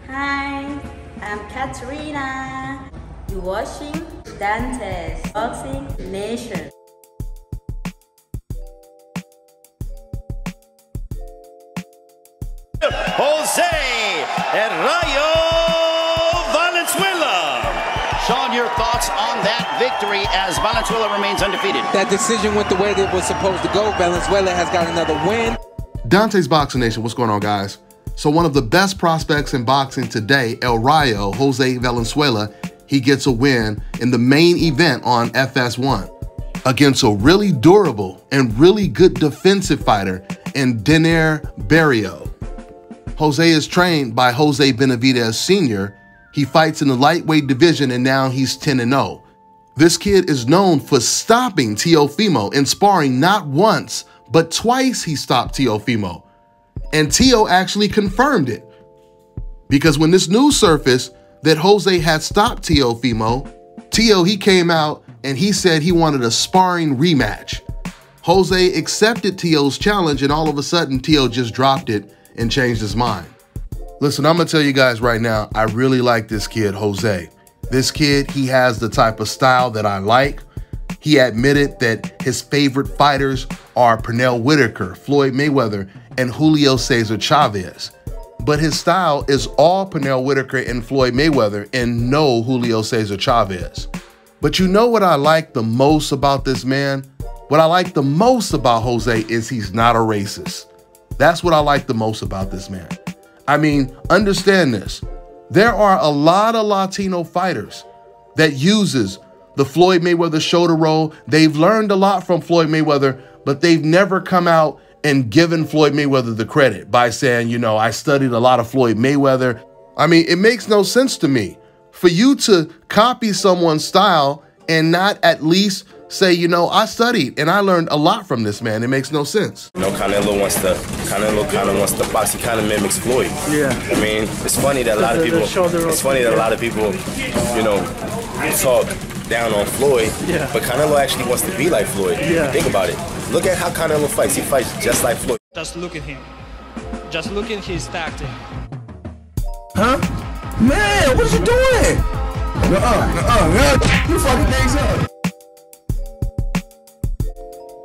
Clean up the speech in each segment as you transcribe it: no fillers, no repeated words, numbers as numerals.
Hi, I'm Katrina. You're watching Dante's Boxing Nation. Jose and Rayo Valenzuela. Sean, your thoughts on that victory as Valenzuela remains undefeated? That decision went the way that it was supposed to go. Valenzuela has got another win. Dante's Boxing Nation, what's going on, guys? So one of the best prospects in boxing today, El Rayo, Jose Valenzuela, he gets a win in the main event on FS1 against a really durable and really good defensive fighter in Berrio. Jose is trained by Jose Benavidez Sr. He fights in the lightweight division and now he's 10-0. This kid is known for stopping Teofimo in sparring not once, but twice he stopped Teofimo. And Teo actually confirmed it. Because when this news surfaced that Jose had stopped Teofimo, Teo, he came out and he said he wanted a sparring rematch. Jose accepted Teo's challenge and all of a sudden Teo just dropped it and changed his mind. Listen, I'm gonna tell you guys right now, I really like this kid, Jose. This kid, he has the type of style that I like. He admitted that his favorite fighters are Pernell Whitaker, Floyd Mayweather, and Julio Cesar Chavez. But his style is all Pernell Whitaker and Floyd Mayweather and no Julio Cesar Chavez. But you know what I like the most about this man? What I like the most about Jose is he's not a racist. That's what I like the most about this man. I mean, understand this. There are a lot of Latino fighters that uses the Floyd Mayweather shoulder roll. They've learned a lot from Floyd Mayweather, but they've never come out and given Floyd Mayweather the credit by saying, you know, I studied a lot of Floyd Mayweather. I mean, it makes no sense to me for you to copy someone's style and not at least say, you know, I studied and I learned a lot from this man. It makes no sense. You know, Canelo kind of wants to box. He kind of mimics Floyd. Yeah. I mean, it's funny that a lot of people. It's funny that a lot of people, you know, talk down on Floyd. Yeah. But Canelo actually wants to be like Floyd. Yeah. Think about it. Look at how Canelo fights. He fights just like Floyd. Just look at him. Just look at his tactic. Huh? Man, what you doing? You fucking things up.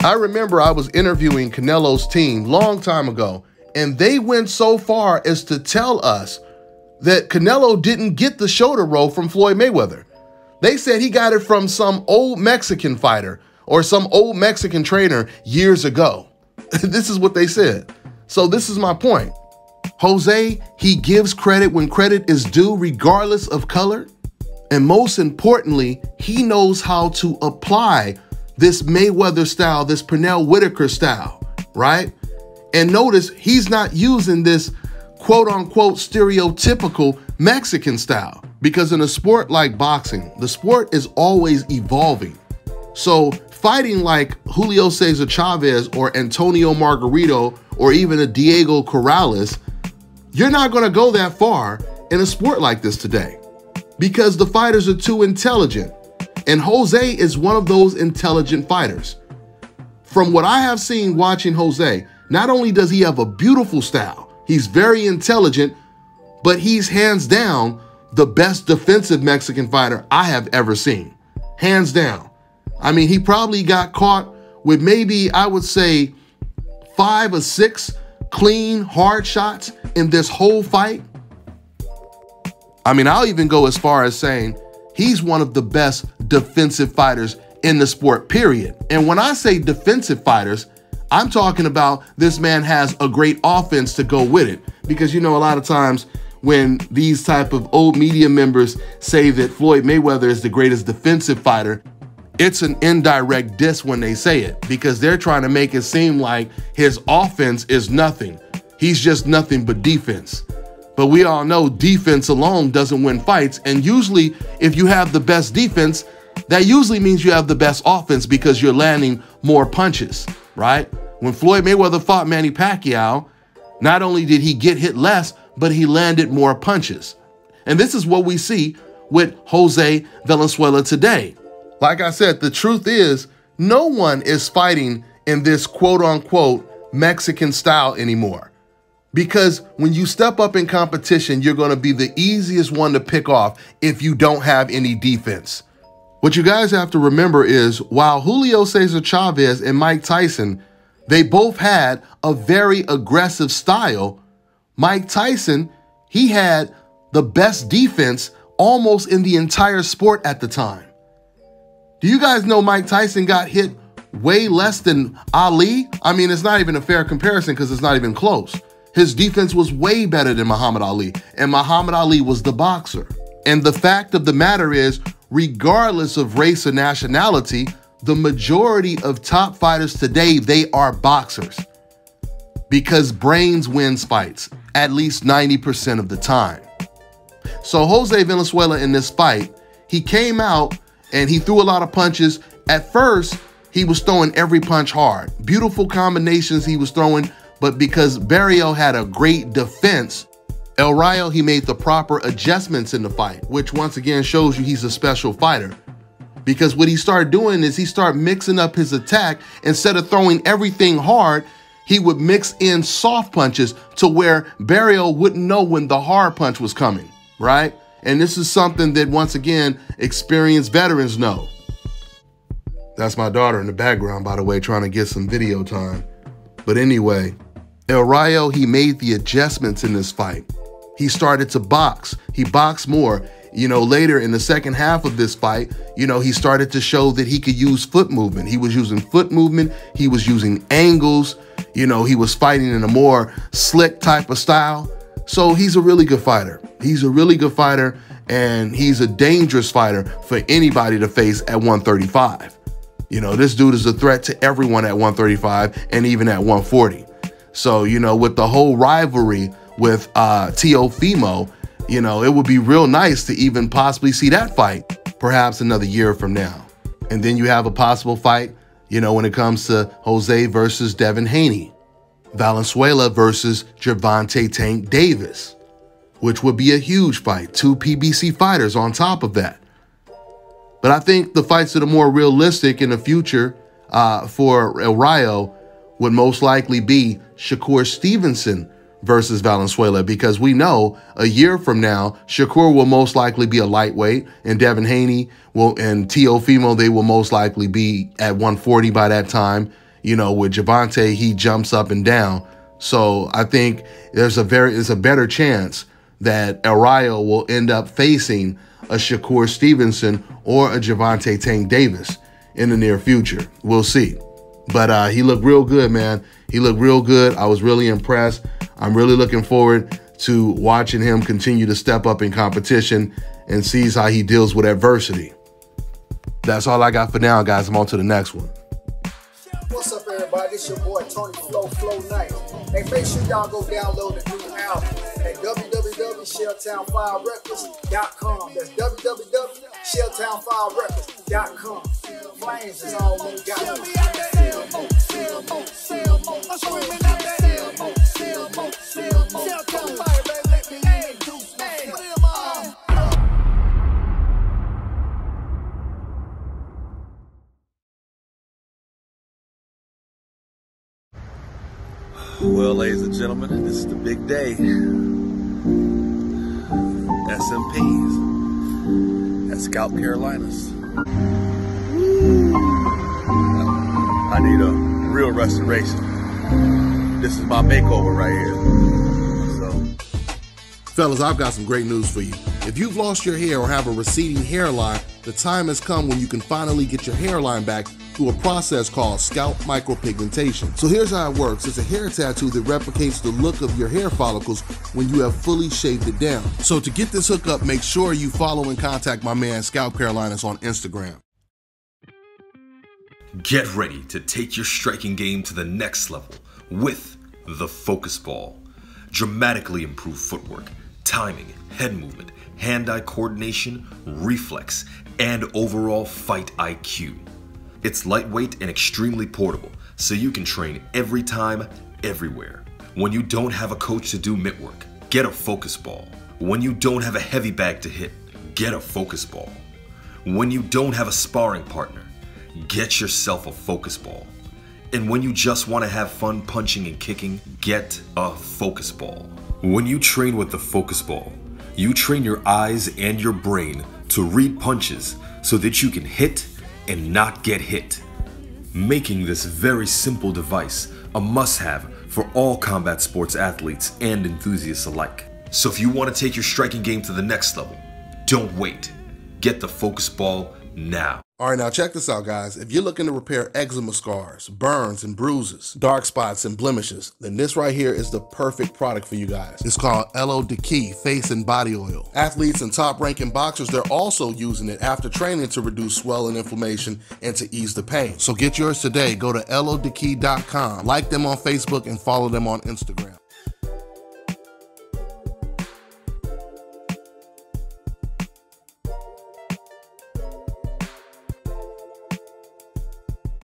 I remember I was interviewing Canelo's team long time ago, and they went so far as to tell us that Canelo didn't get the shoulder roll from Floyd Mayweather. They said he got it from some old Mexican fighter or some old Mexican trainer years ago. This is what they said. So this is my point. Jose, he gives credit when credit is due regardless of color. And most importantly, he knows how to apply this Mayweather style, this Pernell Whitaker style, right? And notice he's not using this quote unquote stereotypical Mexican style, because in a sport like boxing, the sport is always evolving. So fighting like Julio Cesar Chavez or Antonio Margarito or even a Diego Corrales, you're not gonna go that far in a sport like this today because the fighters are too intelligent. And Jose is one of those intelligent fighters. From what I have seen watching Jose, not only does he have a beautiful style, he's very intelligent, but he's hands down the best defensive Mexican fighter I have ever seen. Hands down. I mean, he probably got caught with maybe, I would say, 5 or 6 clean, hard shots in this whole fight. I mean, I'll even go as far as saying he's one of the best defensive fighters in the sport, period. And when I say defensive fighters, I'm talking about this man has a great offense to go with it. Because, you know, a lot of times when these type of old media members say that Floyd Mayweather is the greatest defensive fighter, it's an indirect diss when they say it, because they're trying to make it seem like his offense is nothing. He's just nothing but defense. But we all know defense alone doesn't win fights. And usually if you have the best defense, that usually means you have the best offense because you're landing more punches, right? When Floyd Mayweather fought Manny Pacquiao, not only did he get hit less, but he landed more punches. And this is what we see with Jose Valenzuela today. Like I said, the truth is no one is fighting in this quote unquote Mexican style anymore. Because when you step up in competition, you're going to be the easiest one to pick off if you don't have any defense. What you guys have to remember is while Julio Cesar Chavez and Mike Tyson, they both had a very aggressive style, Mike Tyson, he had the best defense almost in the entire sport at the time. Do you guys know Mike Tyson got hit way less than Ali? I mean, it's not even a fair comparison because it's not even close. His defense was way better than Muhammad Ali, and Muhammad Ali was the boxer. And the fact of the matter is, regardless of race or nationality, the majority of top fighters today, they are boxers. Because brains wins fights, at least 90% of the time. So Jose Valenzuela in this fight, he came out and he threw a lot of punches. At first, he was throwing every punch hard. Beautiful combinations he was throwing, but because Berrio had a great defense, El Rayo, he made the proper adjustments in the fight, which once again shows you he's a special fighter. Because what he started doing is he started mixing up his attack. Instead of throwing everything hard, he would mix in soft punches to where Berrio wouldn't know when the hard punch was coming, right? And this is something that, once again, experienced veterans know. That's my daughter in the background, by the way, trying to get some video time. But anyway, El Rayo, he made the adjustments in this fight. He started to box. He boxed more. You know, later in the second half of this fight, you know, he started to show that he could use foot movement. He was using foot movement. He was using angles. You know, he was fighting in a more slick type of style. So he's a really good fighter. He's a really good fighter, and he's a dangerous fighter for anybody to face at 135. You know, this dude is a threat to everyone at 135 and even at 140. So, you know, with the whole rivalry with Teofimo, you know, it would be real nice to even possibly see that fight perhaps another year from now. And then you have a possible fight, you know, when it comes to Jose versus Devin Haney, Valenzuela versus Gervonta Tank Davis, which would be a huge fight. 2 PBC fighters on top of that. But I think the fights that are more realistic in the future for El Rayo would most likely be Shakur Stevenson versus Valenzuela, because we know a year from now, Shakur will most likely be a lightweight, and Devin Haney and Teofimo, they will most likely be at 140 by that time. You know, with Gervonta, he jumps up and down. So I think there's a better chance that El Rayo will end up facing a Shakur Stevenson or a Gervonta Tank Davis in the near future. We'll see. But he looked real good, man. He looked real good. I was really impressed. I'm really looking forward to watching him continue to step up in competition and sees how he deals with adversity. That's all I got for now, guys. I'm on to the next one. What's up, everybody? It's your boy, Tony Flow Knight. Hey, make sure y'all go download the new album at www.shelltown5records.com. That's www.shelltown5records.com. Flames is all we got. Well, ladies and gentlemen, this is the big day. SMPs at Scout Carolinas. I need a real restoration. This is my makeover right here. Fellas, I've got some great news for you. If you've lost your hair or have a receding hairline, the time has come when you can finally get your hairline back through a process called scalp micropigmentation. So here's how it works. It's a hair tattoo that replicates the look of your hair follicles when you have fully shaved it down. So to get this hookup, make sure you follow and contact my man Scalp Carolinas on Instagram. Get ready to take your striking game to the next level with the Focus Ball. Dramatically improved footwork, timing, head movement, hand-eye coordination, reflex, and overall fight IQ. It's lightweight and extremely portable, so you can train every time, everywhere. When you don't have a coach to do mitt work, get a Focus Ball. When you don't have a heavy bag to hit, get a Focus Ball. When you don't have a sparring partner, get yourself a Focus Ball. And when you just want to have fun punching and kicking, get a focus ball. When you train with the focus ball, you train your eyes and your brain to read punches so that you can hit and not get hit, making this very simple device a must-have for all combat sports athletes and enthusiasts alike. So if you want to take your striking game to the next level, don't wait. Get the focus ball now. All right, now check this out, guys. If you're looking to repair eczema scars, burns and bruises, dark spots and blemishes, then this right here is the perfect product for you guys. It's called Elo Diki Face and Body Oil. Athletes and top-ranking boxers, they're also using it after training to reduce swelling, inflammation, and to ease the pain. So get yours today. Go to elodiki.com, like them on Facebook, and follow them on Instagram.